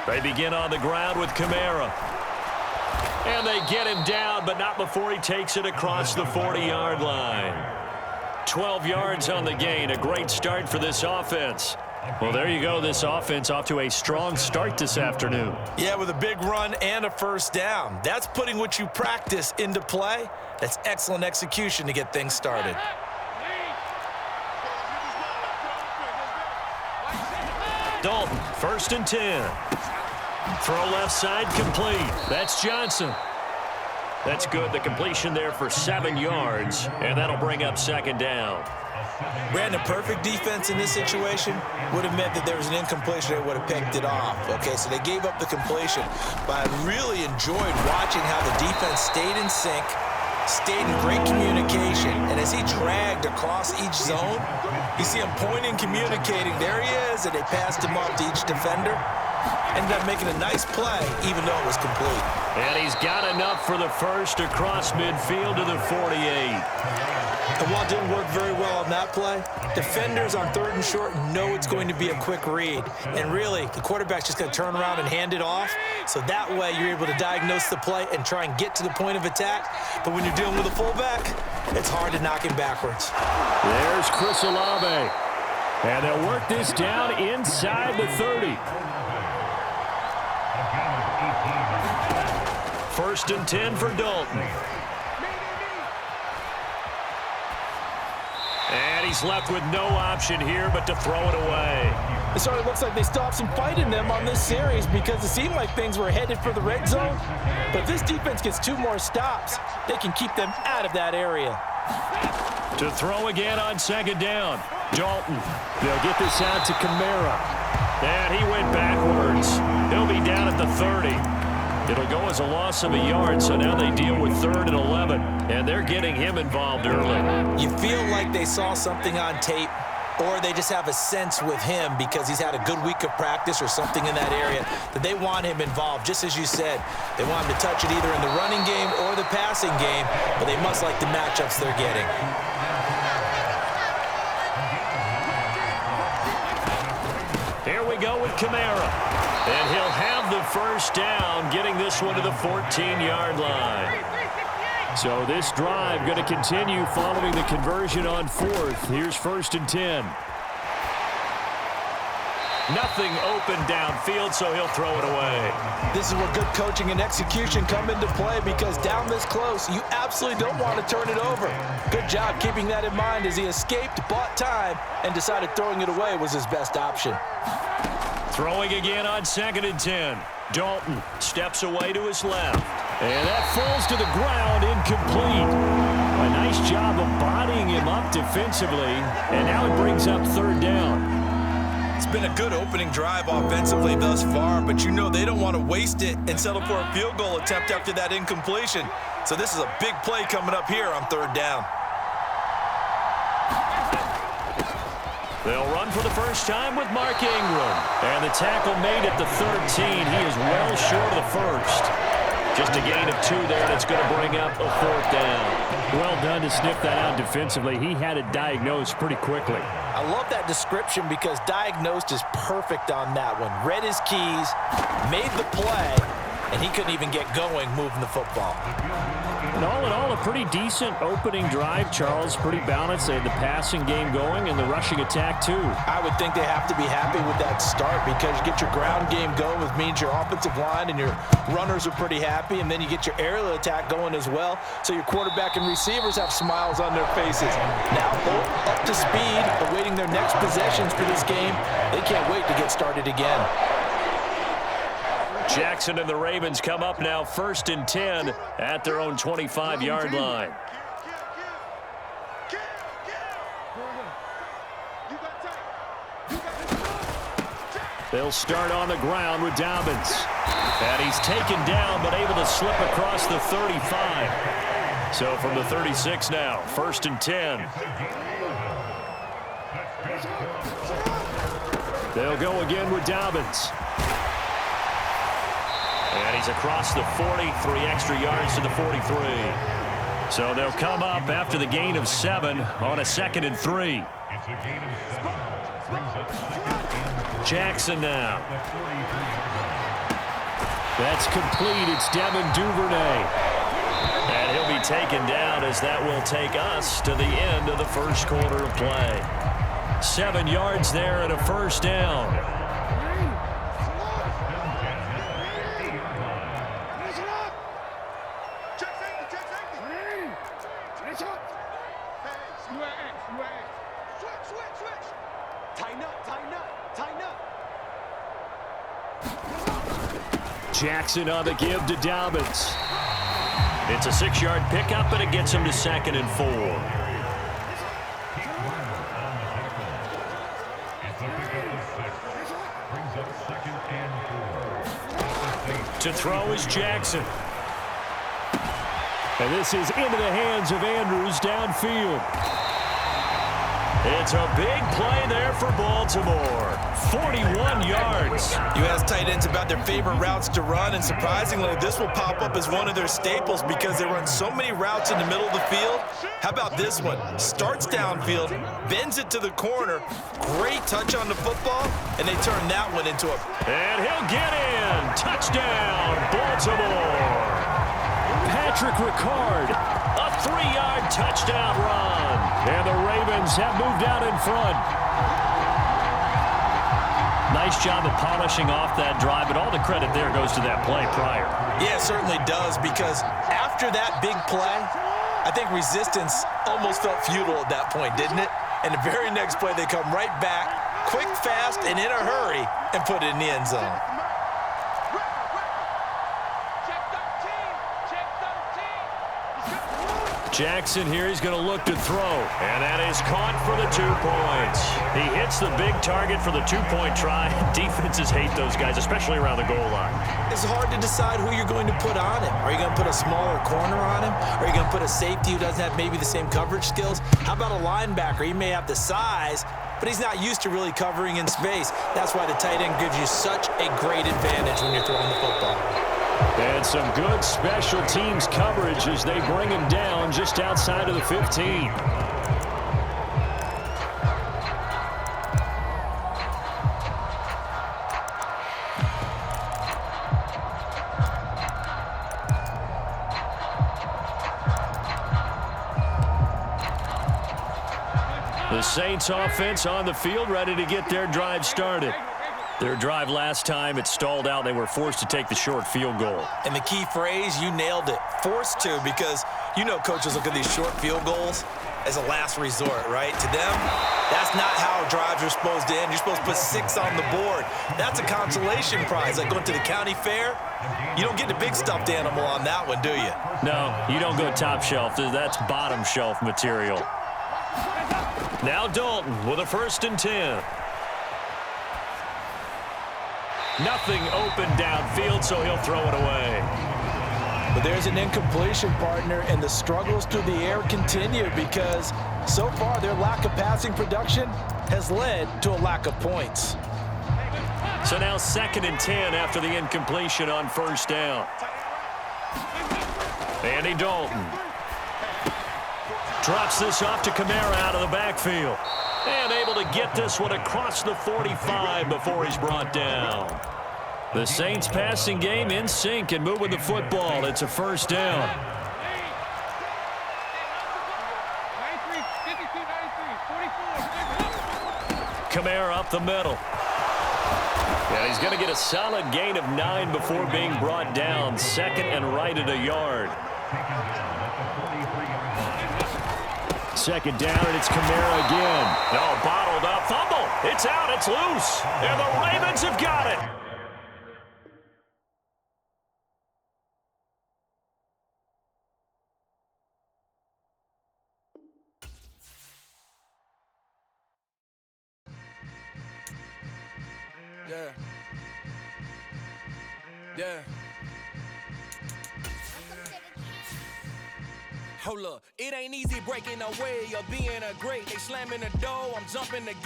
They begin on the ground with Kamara. And they get him down, but not before he takes it across the 40-yard line. 12 yards on the gain. A great start for this offense. Well, there you go. This offense off to a strong start this afternoon. Yeah, with a big run and a first down. That's putting what you practice into play. That's excellent execution to get things started. Dalton, 1st and 10. Throw left side complete. That's Johnson. That's good. The completion there for 7 yards, and that'll bring up 2nd down. Brandon, perfect defense in this situation would have meant that there was an incompletion that would have picked it off. Okay, so they gave up the completion, but I really enjoyed watching how the defense stayed in sync, stayed in great communication, and as he dragged across each zone, you see him pointing, communicating. There he is, and they passed him off to each defender. Ended up making a nice play, even though it was complete. And he's got enough for the first across midfield to the 48. And while it didn't work very well on that play, defenders on 3rd and short know it's going to be a quick read. And really, the quarterback's just going to turn around and hand it off. So that way, you're able to diagnose the play and try and get to the point of attack. But when you're dealing with a fullback, it's hard to knock him backwards. There's Chris Olave. And they'll work this down inside the 30. 1st and 10 for Dalton. And he's left with no option here but to throw it away. It sort of looks like they stopped some fight in them on this series because it seemed like things were headed for the red zone. But if this defense gets 2 more stops, they can keep them out of that area. To throw again on 2nd down. Dalton. They'll get this out to Kamara. And he went backwards. He'll be down at the 30. It'll go as a loss of a yard, so now they deal with 3rd and 11. And they're getting him involved early. You feel like they saw something on tape, or they just have a sense with him because he's had a good week of practice or something in that area that they want him involved. Just as you said, they want him to touch it either in the running game or the passing game, but they must like the matchups they're getting. Here we go with Kamara. And he'll have the first down, getting this one to the 14-yard line. So this drive going to continue following the conversion on 4th. Here's 1st and 10. Nothing open downfield, so he'll throw it away. This is where good coaching and execution come into play because down this close, you absolutely don't want to turn it over. Good job keeping that in mind as he escaped, bought time, and decided throwing it away was his best option. Throwing again on 2nd and 10. Dalton steps away to his left. And that falls to the ground, incomplete. A nice job of bodying him up defensively, and now it brings up 3rd down. It's been a good opening drive offensively thus far, but you know they don't want to waste it and settle for a field goal attempt after that incompletion. So this is a big play coming up here on 3rd down. They'll run for the first time with Mark Ingram. And the tackle made at the 13. He is well short of the first. Just a gain of 2 there, and it's going to bring up a 4th down. Well done to sniff that out defensively. He had it diagnosed pretty quickly. I love that description because diagnosed is perfect on that one. Read his keys, made the play, and he couldn't even get going moving the football. And all in all, a pretty decent opening drive, Charles. Pretty balanced. They had the passing game going and the rushing attack, too. I would think they have to be happy with that start because you get your ground game going, which means your offensive line and your runners are pretty happy, and then you get your aerial attack going as well, so your quarterback and receivers have smiles on their faces. Now, both up to speed, awaiting their next possessions for this game. They can't wait to get started again. Jackson and the Ravens come up now 1st and 10 at their own 25-yard line. They'll start on the ground with Dobbins. And he's taken down but able to slip across the 35. So from the 36 now, 1st and 10. They'll go again with Dobbins. And he's across the 40, 3 extra yards to the 43. So they'll come up after the gain of 7 on a 2nd and 3. Jackson now. That's complete. It's Devin Duvernay. And he'll be taken down as that will take us to the end of the first quarter of play. 7 yards there and a first down. Jackson on the give to Dobbins. It's a 6-yard pickup, and it gets him to 2nd and 4. To throw is Jackson. And this is into the hands of Andrews downfield. It's a big play there for Baltimore. 41 yards. You ask tight ends about their favorite routes to run, and surprisingly, this will pop up as one of their staples because they run so many routes in the middle of the field. How about this one? Starts downfield, bends it to the corner, great touch on the football, and they turn that one into a... And he'll get in. Touchdown, Baltimore. Patrick Ricard, a 3-yard touchdown run. And the Ravens have moved out in front. Nice job of polishing off that drive, but all the credit there goes to that play prior. Yeah, it certainly does, because after that big play, I think resistance almost felt futile at that point, didn't it? And the very next play, they come right back, quick, fast, and in a hurry, and put it in the end zone. Jackson here, he's going to look to throw, and that is caught for the 2 points. He hits the big target for the 2-point try. Defenses hate those guys, especially around the goal line. It's hard to decide who you're going to put on him. Are you going to put a smaller corner on him? Are you going to put a safety who doesn't have maybe the same coverage skills? How about a linebacker? He may have the size, but he's not used to really covering in space. That's why the tight end gives you such a great advantage when you're throwing the football. And some good special teams coverage as they bring him down just outside of the 15. The Saints offense on the field, ready to get their drive started. Their drive last time, it stalled out. They were forced to take the short field goal. And the key phrase, you nailed it, forced to, because you know coaches look at these short field goals as a last resort, right? To them, that's not how drives are supposed to end. You're supposed to put 6 on the board. That's a consolation prize, like going to the county fair. You don't get the big stuffed animal on that one, do you? No, you don't go top shelf. That's bottom shelf material. Now Dalton with a 1st and 10. Nothing open downfield, so he'll throw it away. But there's an incompletion, partner, and the struggles through the air continue because so far their lack of passing production has led to a lack of points. So now 2nd and 10 after the incompletion on 1st down. Andy Dalton drops this off to Kamara out of the backfield. And able to get this one across the 45 before he's brought down. The Saints passing game in sync and moving the football. It's a 1st down. Kamara up the middle. Yeah, he's going to get a solid gain of 9 before being brought down. 2nd and right at a yard. 2nd down, and it's Kamara again. No, bottled up. Fumble. It's out. It's loose. And the Ravens have got it. Yeah. Hold up, it ain't easy breaking away or being a great. They slamming the door, I'm jumping the